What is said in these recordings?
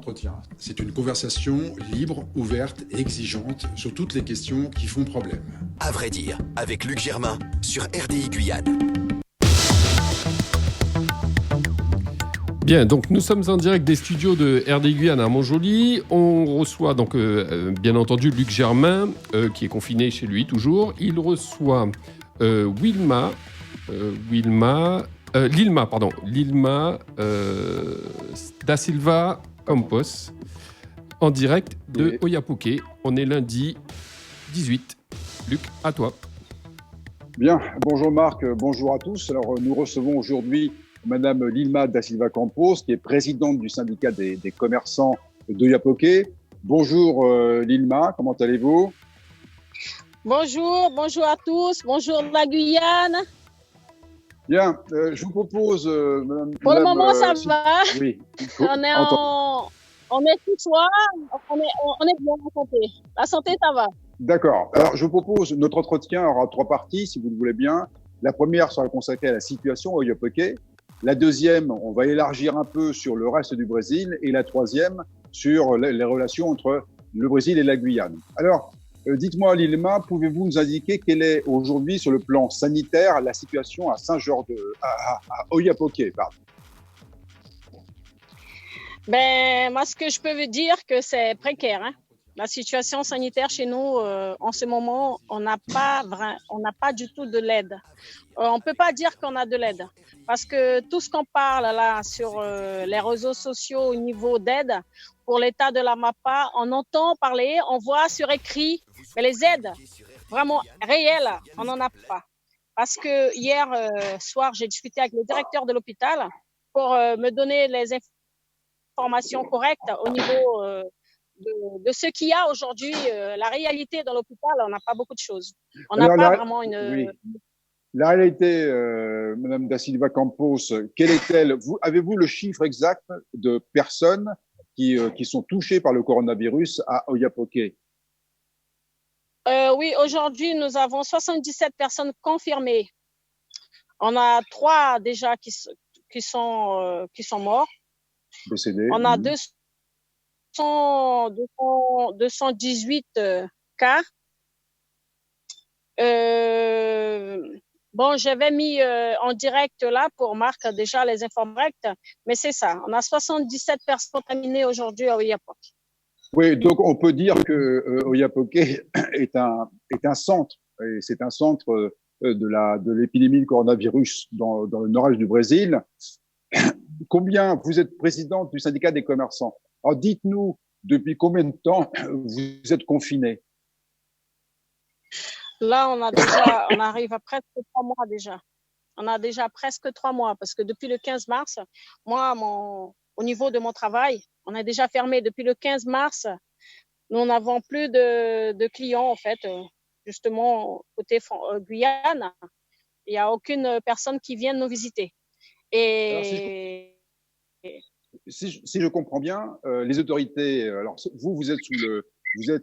entretien. C'est une conversation libre, ouverte et exigeante sur toutes les questions qui font problème. À vrai dire, avec Luc Germain sur RDI Guyane. Bien, donc nous sommes en direct des studios de RDI Guyane à Montjoly. On reçoit donc bien entendu Luc Germain, qui est confiné chez lui toujours. Il reçoit Lilma da Silva Campos, en direct de Oiapoque. On est lundi 18. Luc, à toi. Bien, bonjour Marc, bonjour à tous. Alors nous recevons aujourd'hui Madame Lilma da Silva Campos, qui est présidente du syndicat des commerçants d'Oiapoque. Bonjour Lilma, comment allez-vous? Bonjour à tous, bonjour la Guyane. Bien, je vous propose, Pour le moment, ça va. Oui. On est ce soir, on est bien en santé. La santé, ça va. D'accord. Alors, je vous propose, notre entretien aura 3 parties, si vous le voulez bien. La première sera consacrée à la situation à Oiapoque. La deuxième, on va élargir un peu sur le reste du Brésil. Et la troisième, sur les relations entre le Brésil et la Guyane. Alors, dites-moi, Lilma, pouvez-vous nous indiquer quelle est aujourd'hui, sur le plan sanitaire, la situation à à Oiapoque, pardon. Ben, moi, ce que je peux vous dire, que c'est précaire, hein. La situation sanitaire chez nous, en ce moment, on n'a pas du tout de l'aide. On peut pas dire qu'on a de l'aide, parce que tout ce qu'on parle là sur les réseaux sociaux au niveau d'aide pour l'état de la MAPA, on entend parler, on voit sur écrit, mais les aides vraiment réelles, on n'en a pas. Parce que hier soir, j'ai discuté avec le directeur de l'hôpital pour me donner les informations correctes au niveau de ce qu'il y a aujourd'hui, la réalité dans l'hôpital, on n'a pas beaucoup de choses. On n'a pas vraiment une... Oui. La réalité, Madame da Silva Campos, quelle est-elle? Avez-vous le chiffre exact de personnes qui sont touchées par le coronavirus à Oiapoque? Oui, aujourd'hui, nous avons 77 personnes confirmées. On a 3 déjà qui sont morts. Décédés. On a 218 cas. Bon, j'avais mis en direct là pour Marc déjà les infos directes, mais c'est ça. On a 77 personnes contaminées aujourd'hui à Oiapoque. Oui, donc on peut dire que Oiapoque est un centre, et c'est un centre de l'épidémie de coronavirus dans le nord-est du Brésil. Combien vous êtes présidente du syndicat des commerçants? Alors dites-nous, depuis combien de temps vous êtes confinés? Là, on arrive à presque 3 mois déjà. On a déjà presque 3 mois parce que depuis le 15 mars, moi, au niveau de mon travail, on est déjà fermé depuis le 15 mars. Nous n'avons plus de clients, en fait, justement, côté Guyane. Il n'y a aucune personne qui vient nous visiter. Et si je comprends bien, les autorités, alors vous êtes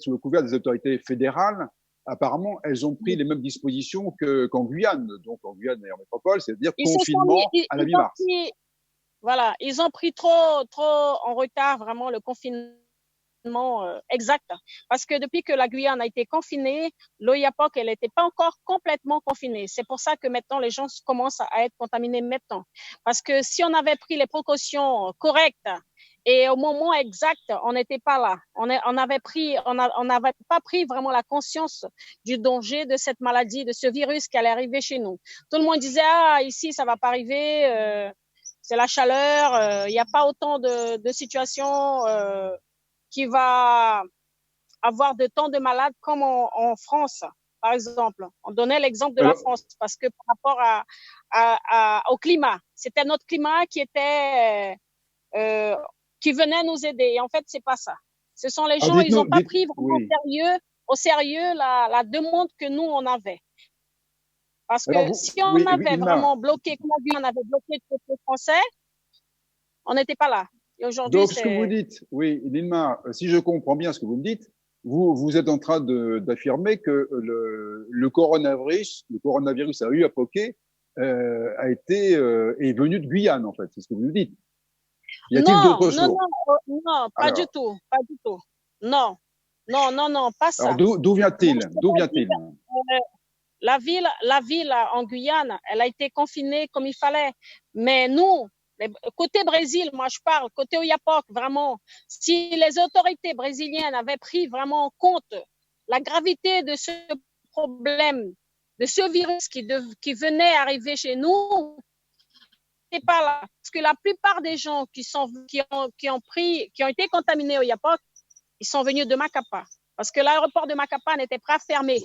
sous le couvert des autorités fédérales. Apparemment, elles ont pris les mêmes dispositions qu'en Guyane, donc en Guyane et en métropole, c'est-à-dire confinement à la mi-mars. Voilà, ils ont pris trop en retard vraiment le confinement exact, parce que depuis que la Guyane a été confinée, l'Oiapoque, elle n'était pas encore complètement confinée. C'est pour ça que maintenant les gens commencent à être contaminés maintenant, parce que si on avait pris les précautions correctes et au moment exact, on n'était pas là. On n'avait pas pris vraiment la conscience du danger de cette maladie, de ce virus qui allait arriver chez nous. Tout le monde disait ici ça va pas arriver, c'est la chaleur, il n'y a pas autant de situations qui va avoir de tant de malades comme en France, par exemple. On donnait l'exemple de la France parce que par rapport au climat, c'était notre climat qui venait nous aider. Et en fait, c'est pas ça. Ce sont les gens, ils n'ont pas pris vraiment au sérieux la demande que nous, on avait. Parce que si on avait vraiment bloqué, comme on avait bloqué le côté français, on n'était pas là. Et aujourd'hui, donc, ce que vous dites, oui, Lilma, si je comprends bien ce que vous me dites, vous êtes en train d'affirmer que le coronavirus à Oiapoque est venu de Guyane, en fait. C'est ce que vous nous dites. Y a-t-il d'autres Non, sources? non, pas du Alors, tout, pas du tout. Non, non, non, non, pas alors ça. d'où Moi, vient-il? je peux D'où pas vient-il? dire, la ville en Guyane, elle a été confinée comme il fallait. Mais nous, côté Brésil, moi je parle, côté Oyapock, vraiment, si les autorités brésiliennes avaient pris vraiment en compte la gravité de ce problème, de ce virus qui venait arriver chez nous, c'est pas là. Parce que la plupart des gens qui ont été contaminés au Oyapock, ils sont venus de Macapa. Parce que l'aéroport de Macapa n'était pas fermé.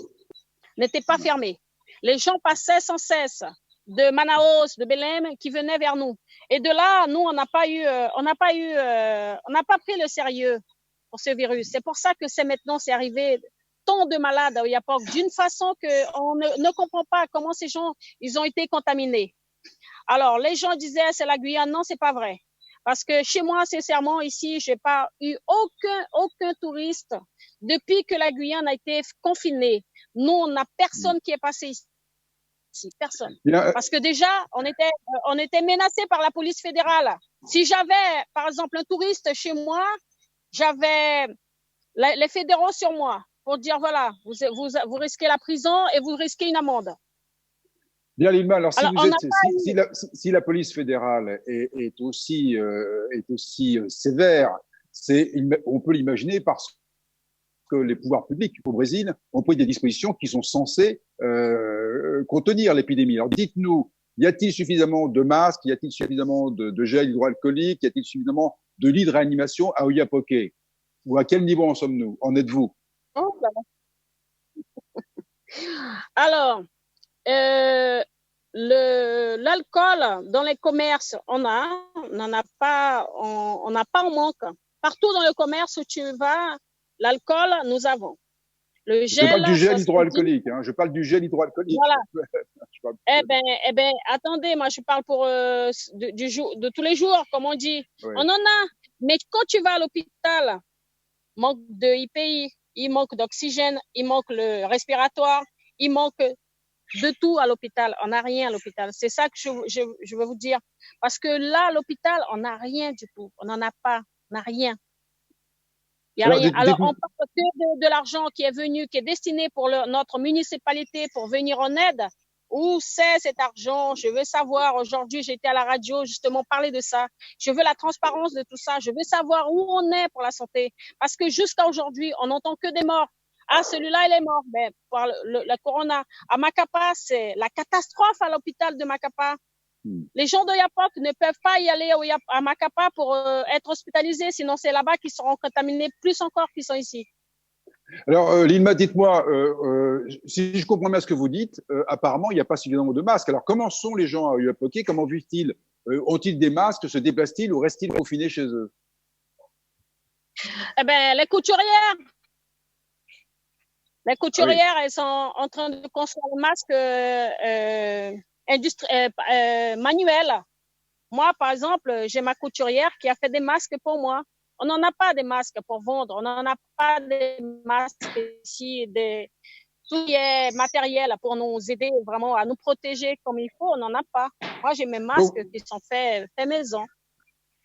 Les gens passaient sans cesse de Manaus, de Belém, qui venaient vers nous. Et de là, nous, on n'a pas pris le sérieux pour ce virus. C'est pour ça que c'est arrivé tant de malades au Oyapock d'une façon qu'on ne comprend pas comment ces gens, ils ont été contaminés. Alors, les gens disaient, c'est la Guyane. Non, c'est pas vrai. Parce que chez moi, sincèrement, ici, j'ai pas eu aucun touriste depuis que la Guyane a été confinée. Nous, on n'a personne qui est passé ici. Personne. Parce que déjà, on était menacé par la police fédérale. Si j'avais, par exemple, un touriste chez moi, j'avais les fédéraux sur moi pour dire, voilà, vous risquez la prison et vous risquez une amende. Bien, Lilma, alors si la police fédérale est aussi sévère, on peut l'imaginer parce que les pouvoirs publics au Brésil ont pris des dispositions qui sont censées contenir l'épidémie. Alors dites-nous, y a-t-il suffisamment de masques, y a-t-il suffisamment de gel hydroalcoolique, y a-t-il suffisamment de lits de réanimation à Oiapoque? Ou à quel niveau en sommes-nous? En êtes-vous? Alors, l'alcool dans les commerces, on n'en a pas en manque. Partout dans le commerce où tu vas, l'alcool, nous avons. Le gel. Je parle du gel hydroalcoolique, hein. Je parle du gel hydroalcoolique. Voilà. Eh ben, attendez, moi, je parle pour, de tous les jours, comme on dit. Oui. On en a. Mais quand tu vas à l'hôpital, manque de IPI, il manque d'oxygène, il manque le respiratoire, il manque de tout à l'hôpital. On n'a rien à l'hôpital. C'est ça que je veux vous dire. Parce que là, à l'hôpital, on n'a rien du tout. On n'en a pas. On n'a rien. Il y a rien. Alors, on parle que de l'argent qui est venu, qui est destiné pour notre municipalité pour venir en aide. Où c'est cet argent? Je veux savoir. Aujourd'hui, j'étais à la radio justement parler de ça. Je veux la transparence de tout ça. Je veux savoir où on est pour la santé. Parce que jusqu'à aujourd'hui, on n'entend que des morts. Ah, celui-là, il est mort. Mais pour la corona, à Macapa, c'est la catastrophe à l'hôpital de Macapa. Les gens d'Oyapock ne peuvent pas y aller à Macapa pour être hospitalisés, sinon c'est là-bas qu'ils seront contaminés plus encore qu'ils sont ici. Alors, Lilma, dites-moi, si je comprends bien ce que vous dites, apparemment, il n'y a pas suffisamment de masques. Alors, comment sont les gens à Oyapock? Comment vivent-ils? Ont-ils des masques? Se déplacent-ils ou restent-ils confinés chez eux? Eh ben, les couturières, elles sont en train de construire le masque manuel. Moi, par exemple, j'ai ma couturière qui a fait des masques pour moi. On n'en a pas des masques pour vendre. On n'en a pas des masques ici, tout qui est matériel pour nous aider vraiment à nous protéger comme il faut. On n'en a pas. Moi, j'ai mes masques qui sont faits maison.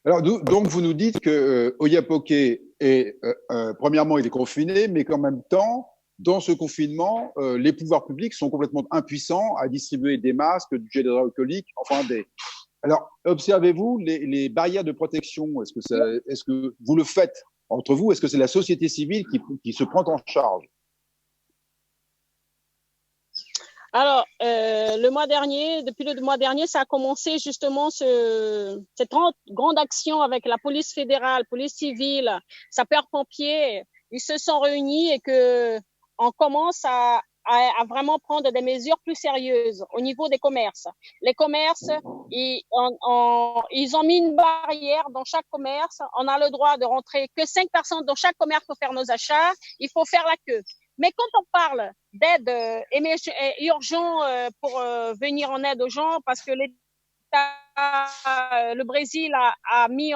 Alors, donc, vous nous dites que Oyapock premièrement, il est confiné, mais qu'en même temps, dans ce confinement, les pouvoirs publics sont complètement impuissants à distribuer des masques, du gel hydroalcoolique, enfin Alors, observez-vous les barrières de protection? Est-ce que vous le faites entre vous? Est-ce que c'est la société civile qui se prend en charge? Alors, depuis le mois dernier, ça a commencé justement cette grande action avec la police fédérale, police civile, sapeurs-pompiers. Ils se sont réunis et on commence à vraiment prendre des mesures plus sérieuses au niveau des commerces. Les commerces, ils ont mis une barrière dans chaque commerce. On a le droit de rentrer que 5 personnes dans chaque commerce pour faire nos achats. Il faut faire la queue. Mais quand on parle d'aide urgente pour venir en aide aux gens, parce que le Brésil a mis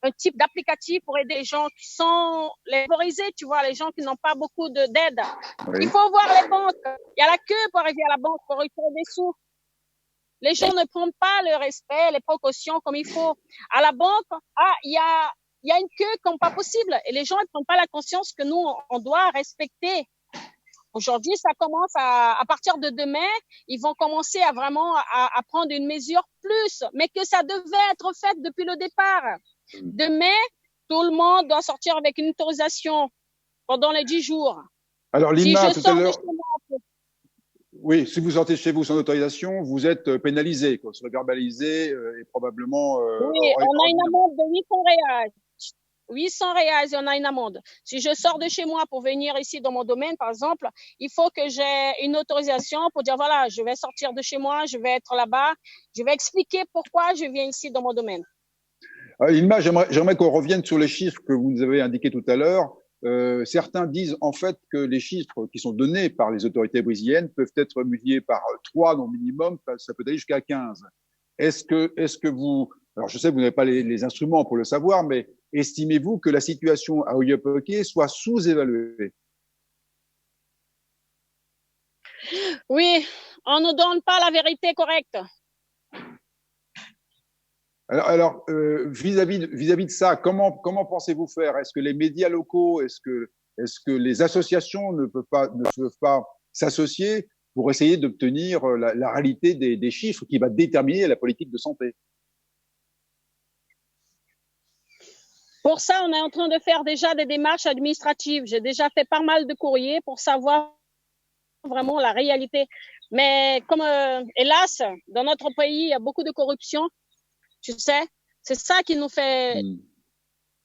un type d'applicatif pour aider les gens qui sont les favorisés, tu vois, les gens qui n'ont pas beaucoup d'aide. Oui. Il faut voir les banques. Il y a la queue pour arriver à la banque pour retirer des sous. Les gens ne prennent pas le respect, les précautions comme il faut. À la banque, il y a une queue comme pas possible. Et les gens ne prennent pas la conscience que nous, on doit respecter. Aujourd'hui, ça commence à partir de demain, ils vont commencer à vraiment à prendre une mesure plus, mais que ça devait être fait depuis le départ. Demain, tout le monde doit sortir avec une autorisation pendant les 10 jours. Alors, Lima, si tout à l'heure, oui, si vous sortez chez vous sans autorisation, vous êtes pénalisé, quoi, vous serez verbalisé et probablement. Oui, on a une amende de 800 réals. 800 réals et on a une amende. Si je sors de chez moi pour venir ici dans mon domaine, par exemple, il faut que j'ai une autorisation pour dire, voilà, je vais sortir de chez moi, je vais être là-bas, je vais expliquer pourquoi je viens ici dans mon domaine. Ilma, j'aimerais qu'on revienne sur les chiffres que vous nous avez indiqués tout à l'heure. Certains disent en fait que les chiffres qui sont donnés par les autorités brésiliennes peuvent être multipliés par 3 non minimum, ça peut aller jusqu'à 15. Est-ce que vous, alors je sais que vous n'avez pas les instruments pour le savoir, mais estimez-vous que la situation à Oiapoque soit sous-évaluée? Oui, on ne donne pas la vérité correcte. Alors, vis-à-vis de ça, comment pensez-vous faire? Est-ce que les médias locaux, est-ce que les associations ne peuvent pas s'associer pour essayer d'obtenir la réalité des chiffres qui va déterminer la politique de santé? Pour ça, on est en train de faire déjà des démarches administratives. J'ai déjà fait pas mal de courriers pour savoir vraiment la réalité. Mais comme, hélas, dans notre pays, il y a beaucoup de corruption. Tu sais, c'est ça qui nous fait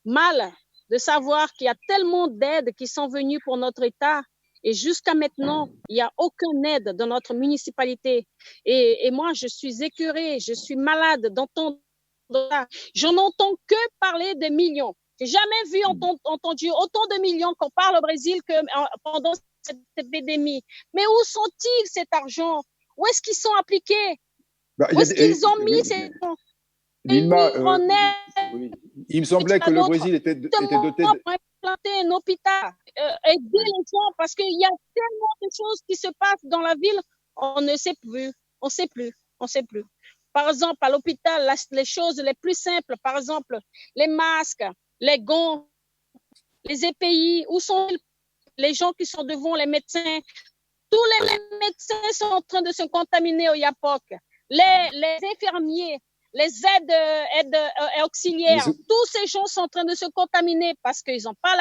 mal de savoir qu'il y a tellement d'aides qui sont venues pour notre État et jusqu'à maintenant, il n'y a aucune aide dans notre municipalité. Et moi, je suis écœurée, je suis malade d'entendre ça. Je n'entends que parler des millions. J'ai jamais vu entendu autant de millions qu'on parle au Brésil que pendant cette épidémie. Mais où sont-ils cet argent? Où est-ce qu'ils sont appliqués? Où est-ce qu'ils ont mis ces fonds? Lima, oui. Il me semblait que le Brésil était doté de planter un hôpital, aider les gens parce qu'il y a tellement de choses qui se passent dans la ville, on ne sait plus, on sait plus. Par exemple, à l'hôpital, les choses les plus simples, par exemple, les masques, les gants, les EPI, où sont les gens qui sont devant les médecins? Tous les médecins sont en train de se contaminer au Oiapoque. Les infirmiers, les aides auxiliaires, tous ces gens sont en train de se contaminer parce qu'ils n'ont pas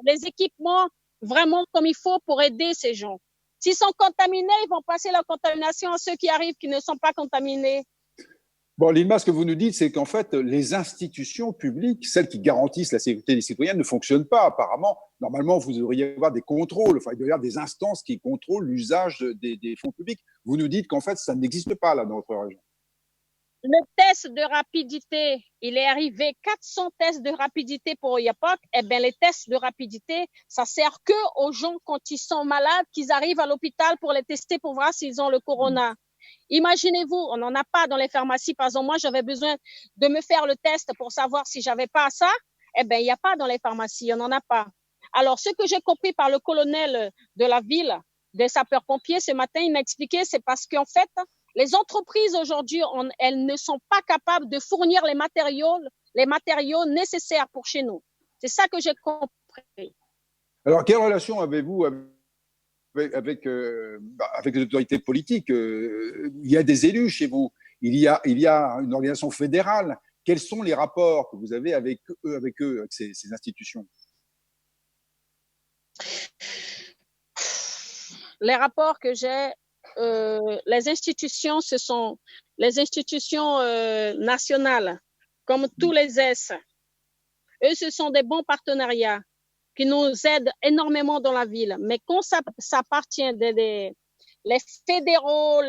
les équipements vraiment comme il faut pour aider ces gens. S'ils sont contaminés, ils vont passer la contamination à ceux qui arrivent qui ne sont pas contaminés. Bon, Lima, ce que vous nous dites, c'est qu'en fait, les institutions publiques, celles qui garantissent la sécurité des citoyens, ne fonctionnent pas. Apparemment, normalement, vous devriez avoir des contrôles, enfin, il doit y avoir des instances qui contrôlent l'usage des fonds publics. Vous nous dites qu'en fait, ça n'existe pas là dans notre région. Le test de rapidité, il est arrivé 400 tests de rapidité pour Oiapoque. Eh bien, les tests de rapidité, ça sert que aux gens quand ils sont malades, qu'ils arrivent à l'hôpital pour les tester pour voir s'ils ont le corona. Imaginez-vous, on n'en a pas dans les pharmacies. Par exemple, moi, j'avais besoin de me faire le test pour savoir si j'avais pas ça. Eh bien, il n'y a pas dans les pharmacies, on n'en a pas. Alors, ce que j'ai compris par le colonel de la ville, des sapeurs-pompiers, ce matin, il m'a expliqué, c'est parce qu'en fait, les entreprises aujourd'hui, elles ne sont pas capables de fournir les matériaux nécessaires pour chez nous. C'est ça que j'ai compris. Alors, quelle relation avez-vous avec les autorités politiques? Il y a des élus chez vous, il y a une organisation fédérale. Quels sont les rapports que vous avez avec ces institutions? Les rapports que j'ai, les institutions, ce sont les institutions nationales, comme tous les S. Eux, ce sont des bons partenariats qui nous aident énormément dans la ville. Mais quand ça appartient les fédéraux,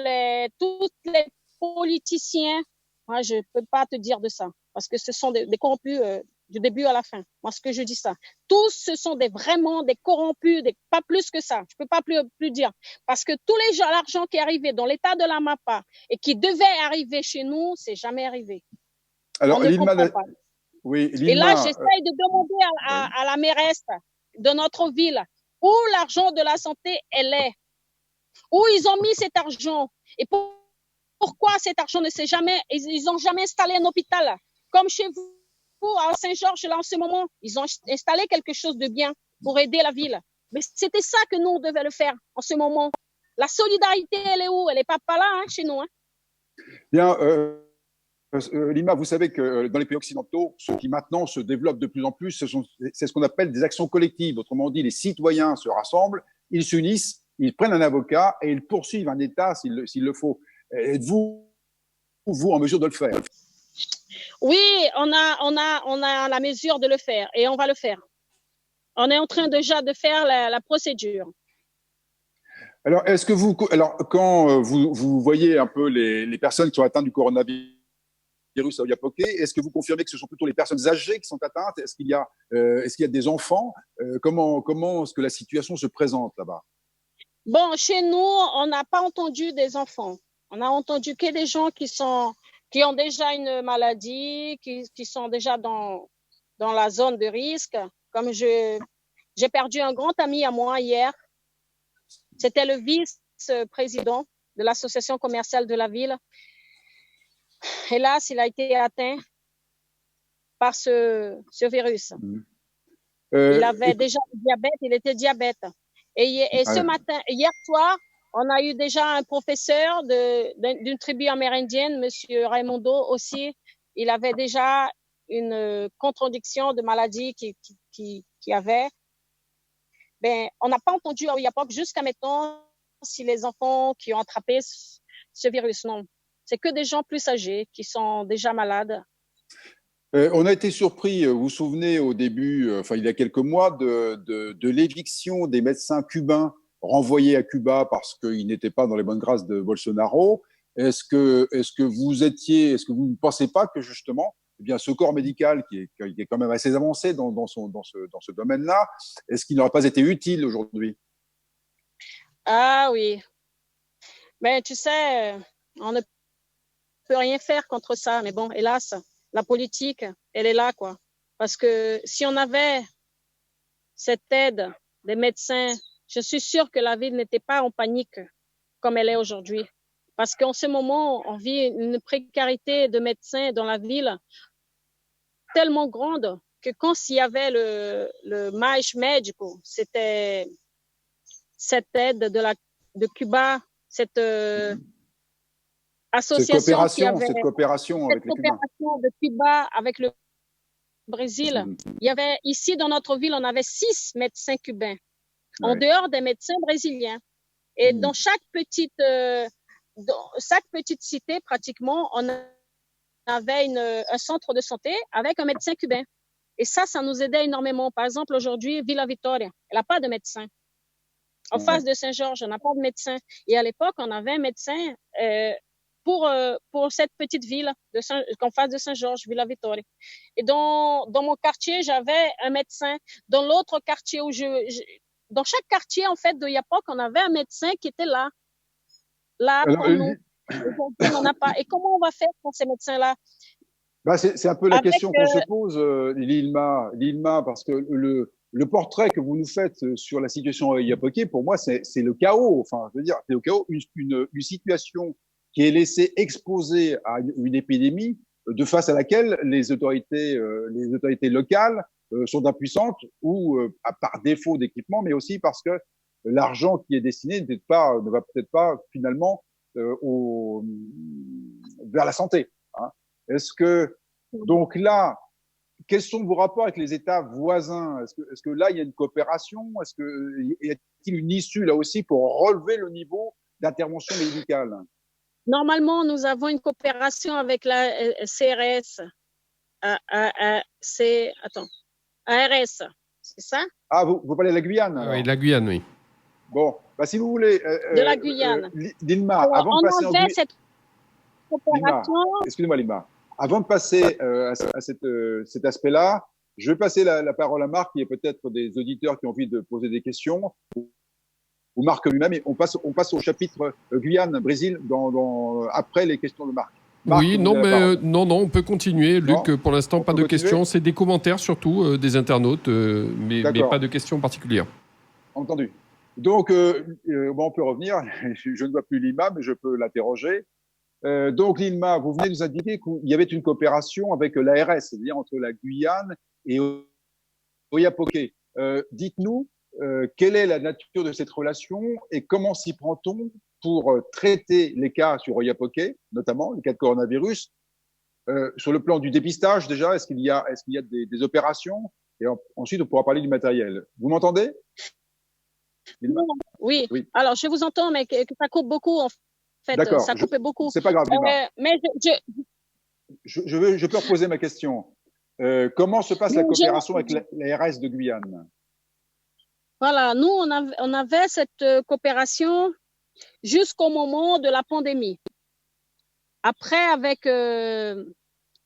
tous les politiciens, moi, je peux pas te dire de ça, parce que ce sont des corrompus du début à la fin. Moi, ce que je dis ça. Tous, ce sont vraiment des corrompus, pas plus que ça. Je peux pas plus dire. Parce que tous les gens, l'argent qui est arrivé dans l'état de la MAPA et qui devait arriver chez nous, c'est jamais arrivé. Alors, Lima, oui, Lima, et là, j'essaye de demander à la mairesse de notre ville où l'argent de la santé, elle est. Où ils ont mis cet argent. Et pourquoi cet argent ne s'est jamais, ils ont jamais installé un hôpital comme chez vous à Saint-Georges là en ce moment. Ils ont installé quelque chose de bien pour aider la ville. Mais c'était ça que nous on devait le faire en ce moment. La solidarité, elle est où? Elle est pas là hein, chez nous. Hein. Bien, Lima, vous savez que dans les pays occidentaux, ce qui maintenant se développe de plus en plus, c'est ce qu'on appelle des actions collectives. Autrement dit, les citoyens se rassemblent, ils s'unissent, ils prennent un avocat et ils poursuivent un État s'il le faut. Êtes-vous en mesure de le faire? Oui, on a la mesure de le faire et on va le faire. On est en train déjà de faire la procédure. Alors, quand vous voyez un peu les personnes qui sont atteintes du coronavirus à Oiapoque, est-ce que vous confirmez que ce sont plutôt les personnes âgées qui sont atteintes? Est-ce qu'il y a des enfants? Comment est-ce que la situation se présente là-bas? Bon, chez nous, on n'a pas entendu des enfants. On a entendu que des gens qui ont déjà une maladie, qui sont déjà dans la zone de risque. Comme j'ai perdu un grand ami à moi hier. C'était le vice-président de l'association commerciale de la ville. Hélas, il a été atteint par ce virus. Il avait déjà le diabète, il était diabète. Et ce matin, hier soir, on a eu déjà un professeur d'une tribu amérindienne, Monsieur Raimondo aussi. Il avait déjà une contradiction de maladie qui avait. Ben, on n'a pas entendu à Oiapoque jusqu'à maintenant si les enfants qui ont attrapé ce virus, non. C'est que des gens plus âgés qui sont déjà malades. On a été surpris, vous vous souvenez, au début, il y a quelques mois, de l'éviction des médecins cubains renvoyés à Cuba parce qu'ils n'étaient pas dans les bonnes grâces de Bolsonaro. Est-ce que vous ne pensez pas que justement, eh bien, ce corps médical qui est quand même assez avancé dans ce domaine-là, est-ce qu'il n'aurait pas été utile aujourd'hui? Ah oui. Mais tu sais, on ne peut rien faire contre ça. Mais bon, hélas, la politique, elle est là, quoi. Parce que si on avait cette aide des médecins, je suis sûre que la ville n'était pas en panique comme elle est aujourd'hui. Parce qu'en ce moment, on vit une précarité de médecins dans la ville tellement grande que quand il y avait le Mais Médico, c'était cette aide de Cuba, cette association cette coopération avec les Cubains. De Cuba avec le Brésil. Il y avait ici dans notre ville, on avait 6 médecins cubains en dehors des médecins brésiliens. Et dans chaque petite cité, pratiquement, on avait un centre de santé avec un médecin cubain. Et ça nous aidait énormément. Par exemple, aujourd'hui, Villa Vitória, elle n'a pas de médecin. En face de Saint-Georges, on n'a pas de médecin. Et à l'époque, on avait un médecin pour cette petite ville en face de Saint-Georges, Villa Vitória. Et dans mon quartier, j'avais un médecin. Dans l'autre quartier dans chaque quartier, en fait, de Oiapoque, on avait un médecin qui était là pour nous. Aujourd'hui, on n'en a pas. Et comment on va faire pour ces médecins-là? C'est un peu la question qu'on se pose, Lilma, parce que le portrait que vous nous faites sur la situation à Oiapoque, pour moi, c'est le chaos. Enfin, je veux dire, c'est le chaos, une situation qui est laissée exposée à une épidémie de face à laquelle les autorités locales sont impuissantes ou par défaut d'équipement, mais aussi parce que l'argent qui est destiné ne va peut-être pas finalement vers la santé. Hein. Est-ce que donc là, quels sont vos rapports avec les États voisins? Est-ce que là il y a une coopération? Est-ce que y a-t-il une issue là aussi pour relever le niveau d'intervention médicale? Normalement, nous avons une coopération avec la CRS. ARS, c'est ça? Ah, vous parlez de la Guyane alors. Oui, de la Guyane, oui. Bon, si vous voulez. De la Guyane. Lilma, avant de passer on avait cette coopération. Excusez-moi, Lilma. Avant de passer à cet aspect-là, je vais passer la parole à Marc. Il y a peut-être des auditeurs qui ont envie de poser des questions. Ou Marc lui-même, et on passe au chapitre Guyane, Brésil, après les questions de Marc. Oui, non, on peut continuer. Luc, pour l'instant, pas de questions. C'est des commentaires surtout des internautes, mais pas de questions particulières. Entendu. Donc, on peut revenir. Je ne vois plus Lima, mais je peux l'interroger. Donc, Lilma, vous venez nous indiquer qu'il y avait une coopération avec l'ARS, c'est-à-dire entre la Guyane et Oiapoque. Dites-nous, quelle est la nature de cette relation et comment s'y prend-on pour traiter les cas sur Oiapoque, notamment les cas de coronavirus, sur le plan du dépistage déjà, est-ce qu'il y a des opérations? Et ensuite, on pourra parler du matériel. Vous m'entendez? Oui. Alors, je vous entends, mais que ça coupe beaucoup, en fait. D'accord. Ça coupe beaucoup. C'est pas grave, mais je peux reposer ma question. Comment se passe la coopération avec la RS de Guyane? Voilà, nous, on avait cette coopération jusqu'au moment de la pandémie. Après,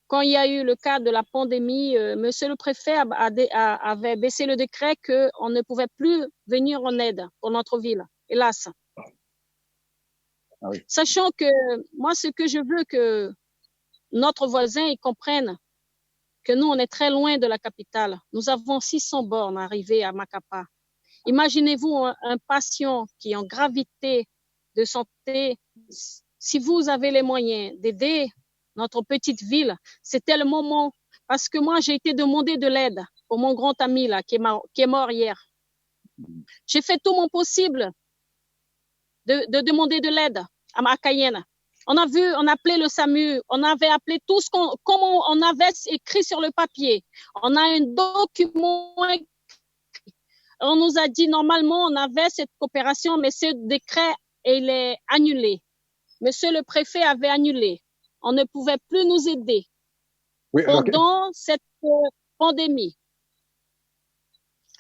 quand il y a eu le cas de la pandémie, monsieur le préfet avait baissé le décret qu'on ne pouvait plus venir en aide pour notre ville, hélas. Ah oui. Sachant que moi, ce que je veux que notre voisin il comprenne, que nous, on est très loin de la capitale. Nous avons 600 bornes arrivées à Macapa. Imaginez-vous un patient qui est en gravité de santé. Si vous avez les moyens d'aider notre petite ville, c'était le moment. Parce que moi, j'ai été demander de l'aide pour mon grand ami là, qui est mort hier. J'ai fait tout mon possible de demander de l'aide à Cayenne. On a appelé le SAMU, on avait appelé tout comment on avait écrit sur le papier. On a un document. On nous a dit normalement on avait cette coopération, mais ce décret il est annulé. Monsieur le préfet avait annulé. On ne pouvait plus nous aider pendant cette pandémie.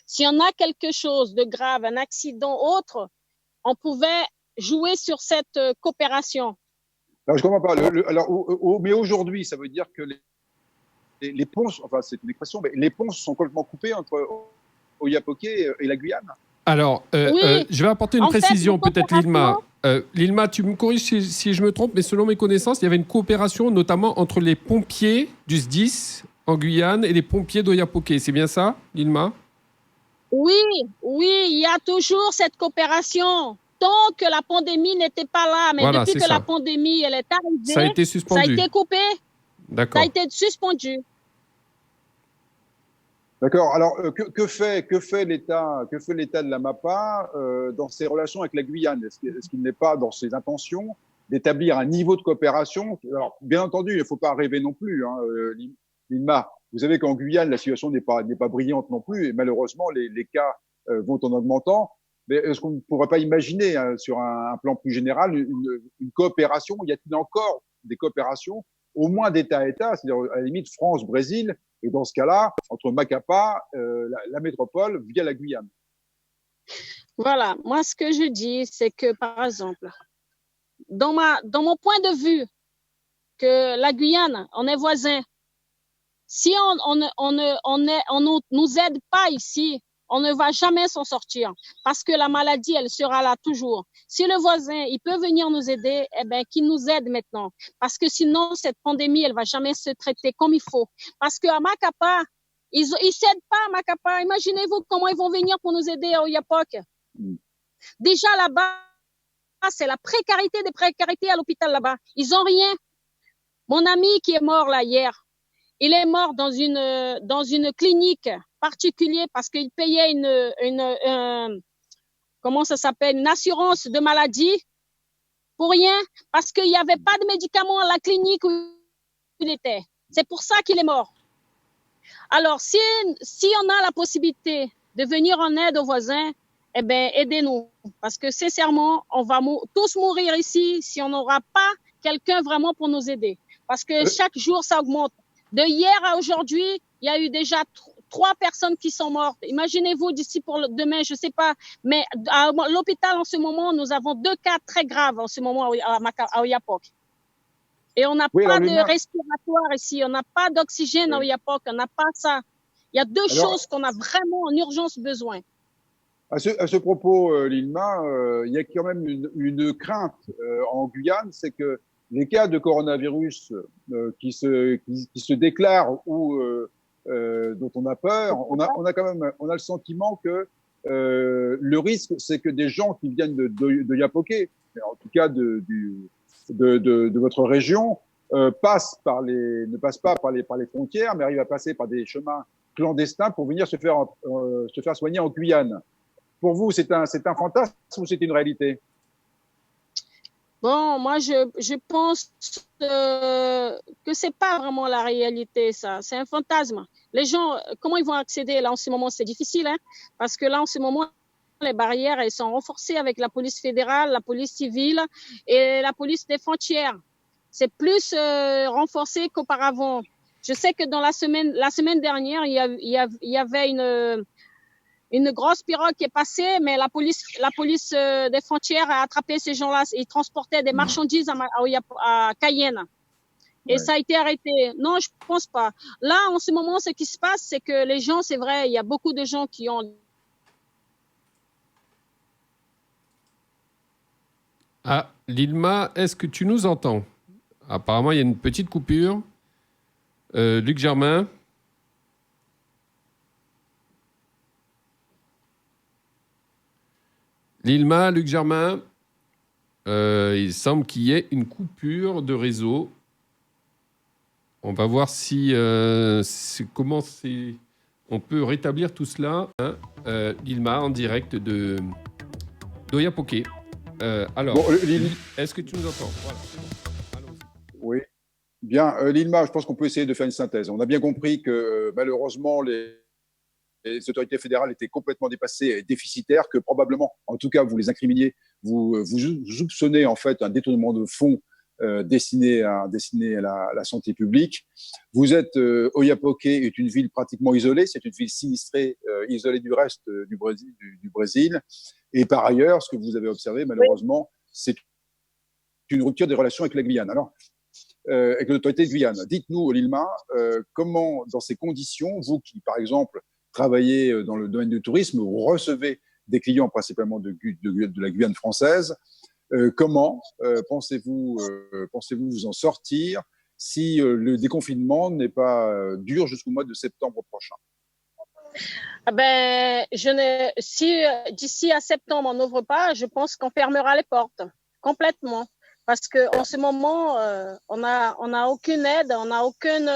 Si on a quelque chose de grave, un accident autre, on pouvait jouer sur cette coopération. Alors, je comprends pas. Mais aujourd'hui, ça veut dire que les ponts, enfin c'est une expression, mais les ponts sont complètement coupés entre Oiapoque et la Guyane. Alors, oui. Je vais apporter une précision, peut-être, Lilma. Lilma, tu me corriges si je me trompe, mais selon mes connaissances, il y avait une coopération notamment entre les pompiers du SDIS en Guyane et les pompiers d'Oiapoque. C'est bien ça, Lilma? Oui, il y a toujours cette coopération. Tant que la pandémie n'était pas là, mais voilà, depuis que la pandémie elle est arrivée, ça a été suspendu. Ça a été coupé. D'accord. Ça a été suspendu. D'accord. Alors, que fait l'État de la MAPA dans ses relations avec la Guyane? Est-ce qu'il n'est pas dans ses intentions d'établir un niveau de coopération? Alors, bien entendu, il ne faut pas rêver non plus, hein, Lilma. Vous savez qu'en Guyane, la situation n'est pas brillante non plus, et malheureusement, les cas vont en augmentant. Mais est-ce qu'on ne pourrait pas imaginer, hein, sur un plan plus général, une coopération? Y a-t-il encore des coopérations, au moins d'État à État, c'est-à-dire à la limite France-Brésil, et dans ce cas-là, entre Macapa, la métropole, via la Guyane? Voilà, moi ce que je dis, c'est que par exemple, dans mon point de vue, que la Guyane, on est voisins. Si on nous aide pas ici, on ne va jamais s'en sortir parce que la maladie, elle sera là toujours. Si le voisin, il peut venir nous aider, eh ben, qu'il nous aide maintenant. Parce que sinon, cette pandémie, elle va jamais se traiter comme il faut. Parce qu'à Macapa, ils s'aident pas à Macapa. Imaginez-vous comment ils vont venir pour nous aider à Oiapoque. Déjà là-bas, c'est la précarité des précarités à l'hôpital là-bas. Ils ont rien. Mon ami qui est mort là hier, il est mort dans une clinique particulière parce qu'il payait comment ça s'appelle, une assurance de maladie pour rien, parce qu'il n'y avait pas de médicaments à la clinique où il était. C'est pour ça qu'il est mort. Alors, si on a la possibilité de venir en aide aux voisins, eh ben, aidez-nous. Parce que sincèrement, on va tous mourir ici si on n'aura pas quelqu'un vraiment pour nous aider. Parce que chaque jour, ça augmente. De hier à aujourd'hui, il y a eu déjà 3 personnes qui sont mortes. Imaginez-vous d'ici pour demain, je sais pas. Mais à l'hôpital, en ce moment, nous avons 2 cas très graves en ce moment à Oiapoque. Et on n'a pas de respiratoire ici. On n'a pas d'oxygène à Oiapoque. On n'a pas ça. Il y a 2 choses qu'on a vraiment en urgence besoin. À ce propos, Lilma, il y a quand même une crainte en Guyane, c'est que les cas de coronavirus qui se déclarent ou dont on a peur, on a le sentiment que le risque, c'est que des gens qui viennent de Oiapoque, en tout cas de votre région ne passe pas par les frontières, mais arrive à passer par des chemins clandestins pour venir se faire soigner en Guyane. Pour vous, c'est un fantasme ou c'est une réalité? Bon, moi, je pense que c'est pas vraiment la réalité, ça. C'est un fantasme. Les gens, comment ils vont accéder? Là, en ce moment, c'est difficile, hein, parce que là, en ce moment, les barrières, elles sont renforcées avec la police fédérale, la police civile et la police des frontières. C'est plus renforcé qu'auparavant. Je sais que dans la semaine dernière, il y avait une grosse pirogue qui est passée, mais la police des frontières a attrapé ces gens-là. Ils transportaient des marchandises à Cayenne. Et ouais, ça a été arrêté. Non, je pense pas. Là, en ce moment, ce qui se passe, c'est que les gens, c'est vrai, il y a beaucoup de gens qui ont... Ah, Lilma, est-ce que tu nous entends? Apparemment, il y a une petite coupure. Luc Germain? Lilma, Luc Germain, il semble qu'il y ait une coupure de réseau. On va voir si comment on peut rétablir tout cela. Hein. Lilma en direct de d'Oyapoké. Alors, bon, est-ce que tu nous entends? Voilà. Oui. Bien, Lilma, je pense qu'on peut essayer de faire une synthèse. On a bien compris que malheureusement, les autorités fédérales étaient complètement dépassées et déficitaires, que probablement, en tout cas, vous les incriminiez, vous soupçonnez en fait un détournement de fonds destiné à la santé publique. Vous êtes Oiapoque est une ville pratiquement isolée, c'est une ville sinistrée, isolée du reste du Brésil. Et par ailleurs, ce que vous avez observé, malheureusement, c'est une rupture des relations avec la Guyane. Alors, avec l'autorité de Guyane. Dites-nous, Lilma, comment, dans ces conditions, vous qui, par exemple, travaillez dans le domaine du tourisme, vous recevez des clients principalement de la Guyane française, comment pensez-vous vous en sortir si le déconfinement n'est pas dur jusqu'au mois de septembre prochain? Si d'ici à septembre on n'ouvre pas, je pense qu'on fermera les portes complètement. Parce que en ce moment, on a aucune aide, on n'a aucune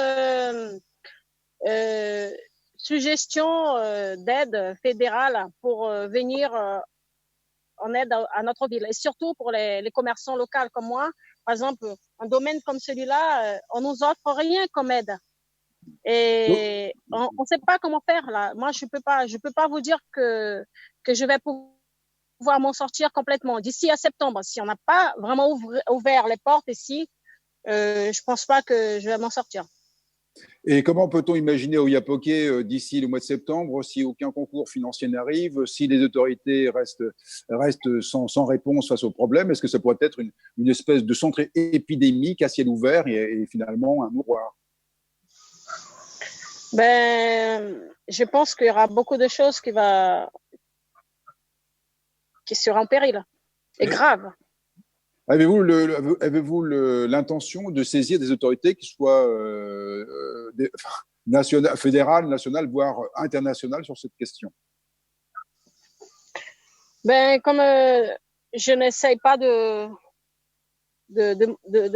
suggestion d'aide fédérale pour venir en aide à notre ville. Et surtout pour les commerçants locaux comme moi. Par exemple, un domaine comme celui-là, on nous offre rien comme aide. Et on ne sait pas comment faire là. Moi, je peux pas vous dire que je vais pouvoir m'en sortir complètement d'ici à septembre. Si on n'a pas vraiment ouvert les portes ici, je pense pas que je vais m'en sortir. Et comment peut-on imaginer Oiapoque d'ici le mois de septembre si aucun concours financier n'arrive, si les autorités restent sans réponse face au problème? Est-ce que ça pourrait être une espèce de centre épidémique à ciel ouvert et finalement un mouroir? Je pense qu'il y aura beaucoup de choses qui seront en péril et grave. Avez-vous l'intention de saisir des autorités qui soient fédérales, nationales, voire internationales sur cette question? Comme je n'essaye pas de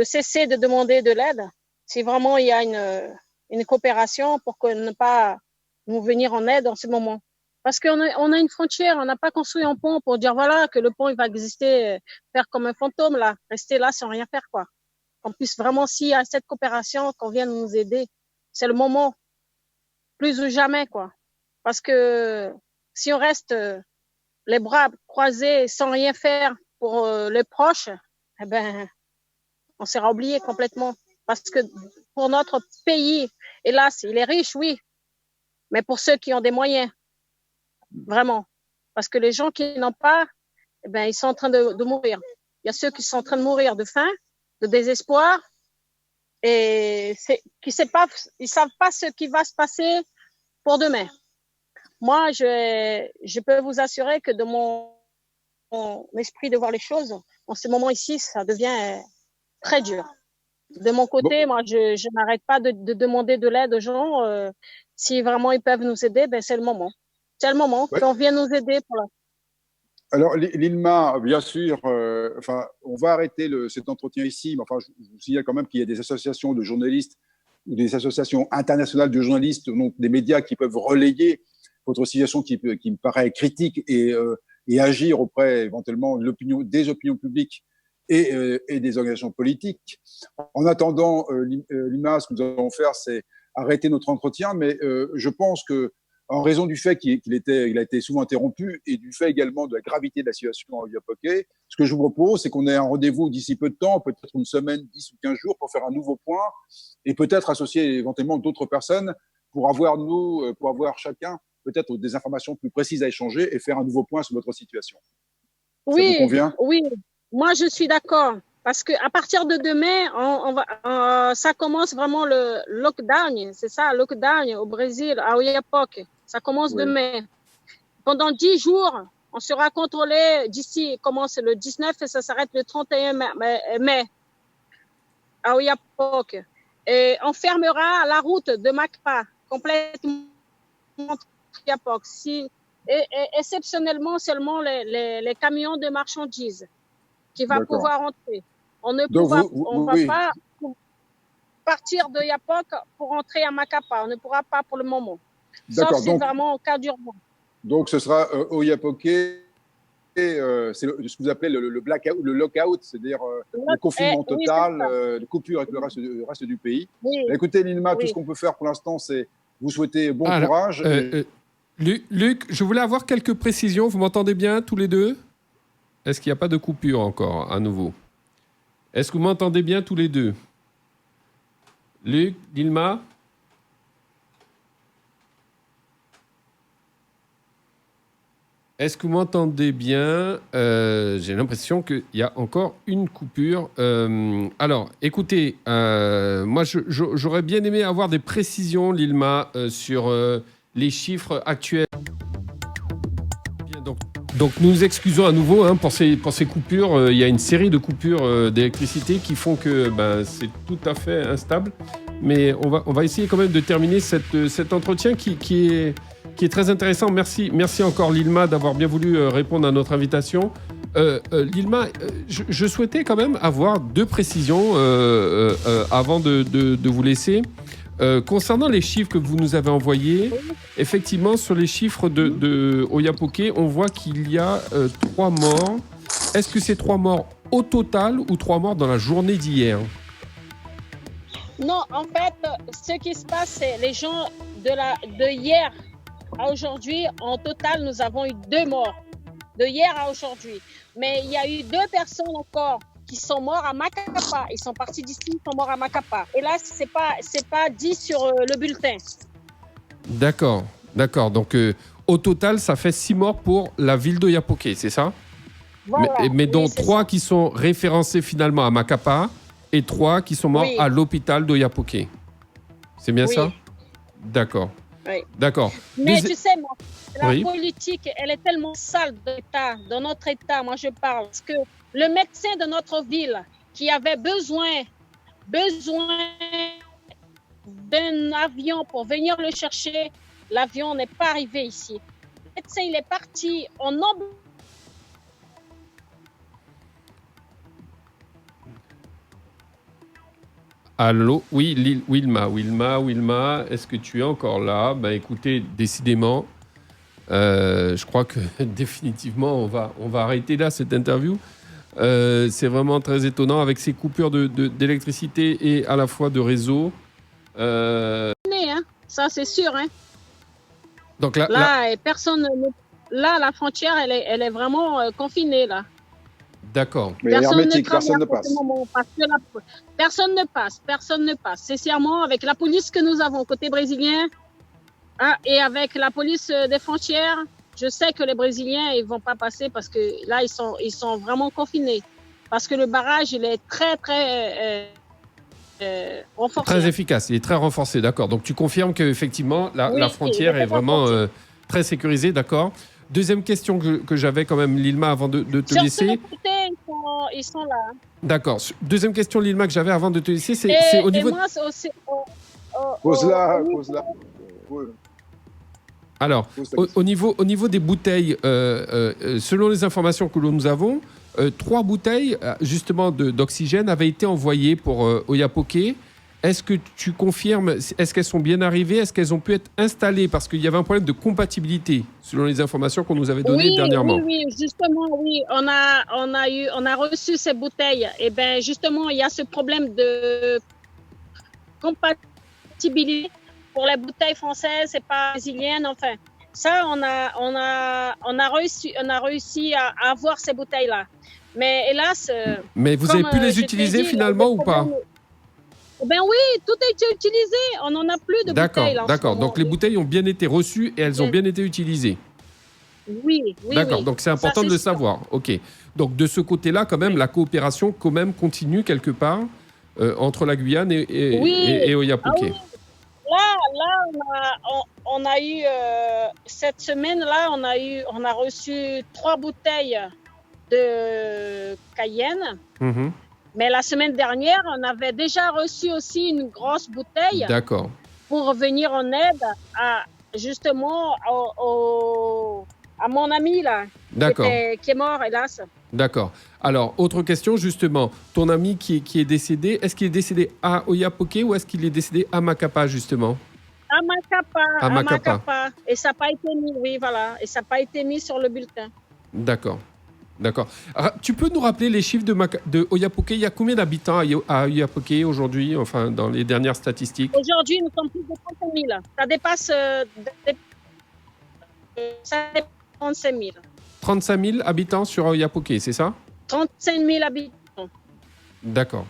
cesser de demander de l'aide, si vraiment il y a une coopération pour ne pas nous venir en aide en ce moment. Parce qu'on a une frontière, on n'a pas construit un pont pour dire voilà que le pont il va exister, faire comme un fantôme là, rester là sans rien faire quoi. Qu'on puisse vraiment, s'il y a cette coopération, qu'on vienne nous aider, c'est le moment, plus ou jamais quoi. Parce que si on reste les bras croisés sans rien faire pour les proches, on sera oublié complètement. Parce que pour notre pays, hélas, il est riche, oui, mais pour ceux qui ont des moyens, vraiment. Parce que les gens qui n'ont pas, ils sont en train de mourir. Il y a ceux qui sont en train de mourir de faim, de désespoir, et ils savent pas ce qui va se passer pour demain. Moi, je peux vous assurer que de mon esprit de voir les choses, en ce moment ici, ça devient très dur. De mon côté, moi, je n'arrête pas de demander de l'aide aux gens. Si vraiment ils peuvent nous aider, c'est le moment. C'est le moment qu'on vienne nous aider. Alors, Lilma, bien sûr, on va arrêter cet entretien ici, mais enfin, je vous signale quand même qu'il y a des associations de journalistes ou des associations internationales de journalistes, donc des médias qui peuvent relayer votre situation qui me paraît critique et agir auprès éventuellement des opinions publiques et des organisations politiques. En attendant, Lilma, ce que nous allons faire, c'est arrêter notre entretien, mais je pense que en raison du fait qu'il a été souvent interrompu et du fait également de la gravité de la situation à Oya-Poké, ce que je vous propose, c'est qu'on ait un rendez-vous d'ici peu de temps, peut-être une semaine, 10 ou 15 jours, pour faire un nouveau point et peut-être associer éventuellement d'autres personnes pour avoir chacun peut-être des informations plus précises à échanger et faire un nouveau point sur votre situation. Oui, ça vous convient? Oui, moi je suis d'accord. Parce que à partir de demain, ça commence vraiment le lockdown, c'est ça, lockdown au Brésil, à Oiapoque. Ça commence demain. Pendant 10 jours, on sera contrôlé d'ici, commence le 19 et ça s'arrête le 31 mai à Oiapoque. Et on fermera la route de Macapá complètement Oiapoque. Et exceptionnellement seulement les camions de marchandises qui vont pouvoir rentrer. On ne va pas partir de Oiapoque pour rentrer à Macapá. On ne pourra pas pour le moment. Sauf si vraiment en cas d'urgence. Donc, ce sera Oiapoque, c'est ce que vous appelez le blackout, le lockout, c'est-à-dire le confinement total, de coupure avec le reste du pays. Oui. Écoutez, Lilma, tout ce qu'on peut faire pour l'instant, c'est vous souhaiter bon courage. Luc, je voulais avoir quelques précisions. Vous m'entendez bien tous les deux? Est-ce qu'il n'y a pas de coupure encore à nouveau? Est-ce que vous m'entendez bien tous les deux? Luc, Lilma? Est-ce que vous m'entendez bien? J'ai l'impression qu'il y a encore une coupure. Alors, écoutez, moi, j'aurais bien aimé avoir des précisions, Lilma, sur les chiffres actuels. Bien, donc, nous nous excusons à nouveau pour ces coupures. Il y a une série de coupures d'électricité qui font que c'est tout à fait instable. Mais on va essayer quand même de terminer cet entretien qui est très intéressant. Merci encore, Lilma, d'avoir bien voulu répondre à notre invitation. Lilma, je souhaitais quand même avoir deux précisions avant de vous laisser. Concernant les chiffres que vous nous avez envoyés, effectivement, sur les chiffres de Oiapoque, on voit qu'il y a 3 morts. Est-ce que c'est 3 morts au total ou 3 morts dans la journée d'hier? Non, en fait, ce qui se passe, c'est les gens de hier à aujourd'hui, en total, nous avons eu 2 morts. De hier à aujourd'hui. Mais il y a eu 2 personnes encore qui sont morts à Macapá. Ils sont partis d'ici, ils sont morts à Macapá. Et là, c'est pas dit sur le bulletin. D'accord. Donc, au total, ça fait 6 morts pour la ville d'Oiapoque, c'est ça? Voilà. Mais dont 3 qui sont référencés finalement à Macapá et 3 qui sont morts à l'hôpital d'Oiapoque. C'est bien ça? D'accord. Oui. D'accord. Mais tu sais, la politique, elle est tellement sale dans notre État, moi je parle. Parce que le médecin de notre ville qui avait besoin d'un avion pour venir le chercher, l'avion n'est pas arrivé ici. Le médecin, il est parti en Allô? Oui, Wilma, est-ce que tu es encore là? Écoutez, décidément, je crois que définitivement, on va arrêter là cette interview. C'est vraiment très étonnant avec ces coupures d'électricité et à la fois de réseau. Ça, c'est sûr. Hein. Donc personne. Là, la frontière, elle est vraiment confinée là. D'accord. Mais hermétique, personne ne passe. Personne ne passe. Sincèrement, avec la police que nous avons côté brésilien et avec la police des frontières, je sais que les Brésiliens ils vont pas passer parce que là ils sont vraiment confinés parce que le barrage il est très renforcé. Très efficace, il est très renforcé, d'accord. Donc tu confirmes qu'effectivement la frontière est vraiment très sécurisée, d'accord. Deuxième question que j'avais quand même, Lilma, avant de te laisser. Les côtés, ils sont là. D'accord. Deuxième question, Lilma, que j'avais avant de te laisser, c'est au niveau... moi, c'est aussi... Pose-la. Alors, au niveau des bouteilles, selon les informations que nous avons, 3 bouteilles justement d'oxygène avaient été envoyées pour Oiapoque. Est-ce que tu confirmes, est-ce qu'elles sont bien arrivées? Est-ce qu'elles ont pu être installées? Parce qu'il y avait un problème de compatibilité, selon les informations qu'on nous avait données dernièrement. Oui, justement, oui. On a reçu ces bouteilles. Et bien, justement, il y a ce problème de compatibilité pour les bouteilles françaises et pas brésiliennes. Enfin, ça, on a réussi à avoir ces bouteilles-là. Mais hélas... Mais vous avez pu les utiliser finalement ou pas? Ben oui, tout a été utilisé. On n'en a plus de bouteilles. D'accord. Donc les bouteilles ont bien été reçues et elles ont bien été utilisées. Oui. D'accord. Oui. Donc c'est important de le savoir. Ok. Donc de ce côté-là, quand même, la coopération quand même continue quelque part entre la Guyane et Oiapoque. Ah oui. Là, on a eu cette semaine-là, on a reçu 3 bouteilles de Cayenne. Mm-hmm. Mais la semaine dernière, on avait déjà reçu aussi une grosse bouteille. D'accord. Pour venir en aide justement à mon ami là, qui est mort hélas. D'accord. Alors, autre question justement, ton ami qui est décédé, est-ce qu'il est décédé à Oiapoque ou est-ce qu'il est décédé à Macapa justement? À Macapa. Et ça n'a pas été mis, oui voilà, et ça n'a pas été mis sur le bulletin. D'accord. Alors, tu peux nous rappeler les chiffres de Oiapoque? Il y a combien d'habitants à Oiapoque aujourd'hui, enfin dans les dernières statistiques? Aujourd'hui, nous sommes plus de 35 000. Ça dépasse 35 000. 35 000 habitants sur Oiapoque, c'est ça? 35 000 habitants. D'accord.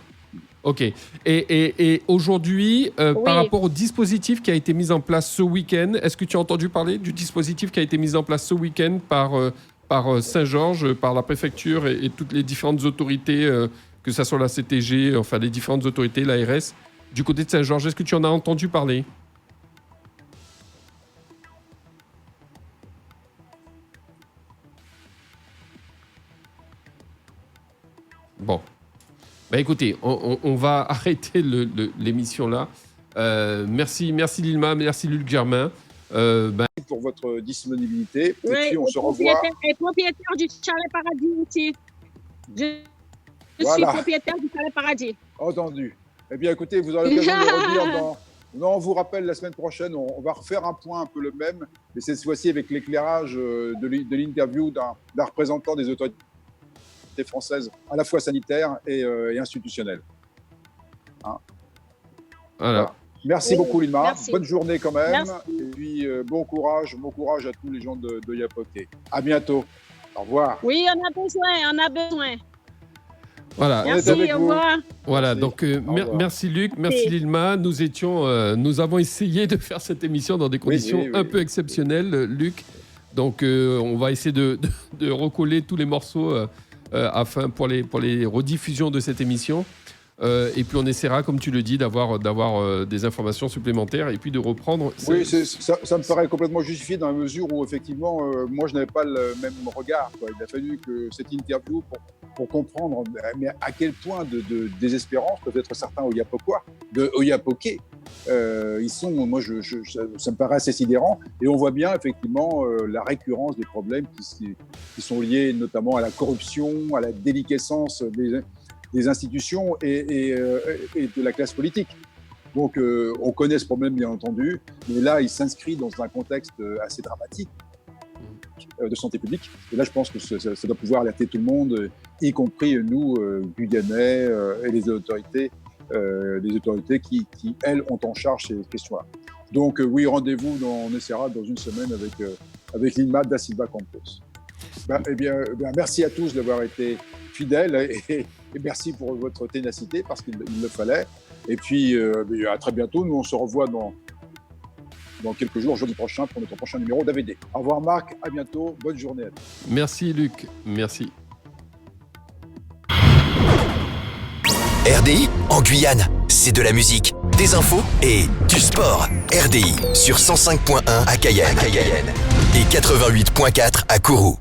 Ok. Et aujourd'hui, par rapport au dispositif qui a été mis en place ce week-end, est-ce que tu as entendu parler du dispositif qui a été mis en place ce week-end par Saint-Georges, par la préfecture et toutes les différentes autorités, que ce soit la CTG, enfin les différentes autorités, l'ARS, du côté de Saint-Georges? Est-ce que tu en as entendu parler? Bon. Bah écoutez, on va arrêter l'émission là. Merci Lilma, merci Luc Germain. Pour votre disponibilité. Oui, et puis on se revoit. Et propriétaire du Chalet Paradis aussi. Je suis propriétaire du Chalet Paradis. Entendu. Eh bien, écoutez, vous aurez l'occasion de le redire on vous rappelle la semaine prochaine, on va refaire un point un peu le même, mais cette fois-ci avec l'éclairage de l'interview d'un représentant des autorités françaises, à la fois sanitaires et institutionnelles. Hein? Voilà. Merci beaucoup, Lilma. Merci. Bonne journée quand même. Merci. Et puis, bon courage à tous les gens de Oiapoque. À bientôt. Au revoir. Oui, on a besoin. Voilà. Merci, au revoir. Voilà, Merci. donc merci Luc, merci Lilma. Nous avons essayé de faire cette émission dans des conditions un peu exceptionnelles, Luc. Donc on va essayer de recoller tous les morceaux pour les rediffusions de cette émission. Et puis on essaiera, comme tu le dis, d'avoir des informations supplémentaires et puis de reprendre. Oui, ça me paraît complètement justifié dans la mesure où effectivement, moi je n'avais pas le même regard. Il a fallu que cette interview pour comprendre mais à quel point de désespérance peuvent être certains Oiapoquois, de Oiapoque. Ils sont, moi, ça me paraît assez sidérant. Et on voit bien effectivement la récurrence des problèmes qui sont liés notamment à la corruption, à la déliquescence des institutions et de la classe politique. Donc, on connaît ce problème, bien entendu, mais là, il s'inscrit dans un contexte assez dramatique de santé publique. Et là, je pense que ça doit pouvoir alerter tout le monde, y compris nous, Guyanais, et les autorités qui, elles, ont en charge ces questions-là. Donc, oui, rendez-vous, on essaiera dans une semaine avec Lilma da Silva Campos. Eh bien, merci à tous d'avoir été fidèles et merci pour votre ténacité parce qu'il le fallait. Et puis, à très bientôt. Nous, on se revoit dans quelques jours, jeudi prochain, pour notre prochain numéro d'AVD. Au revoir Marc, à bientôt. Bonne journée à tous. Merci Luc, merci. RDI en Guyane, c'est de la musique, des infos et du sport. RDI sur 105.1 à Cayenne et 88.4 à Kourou.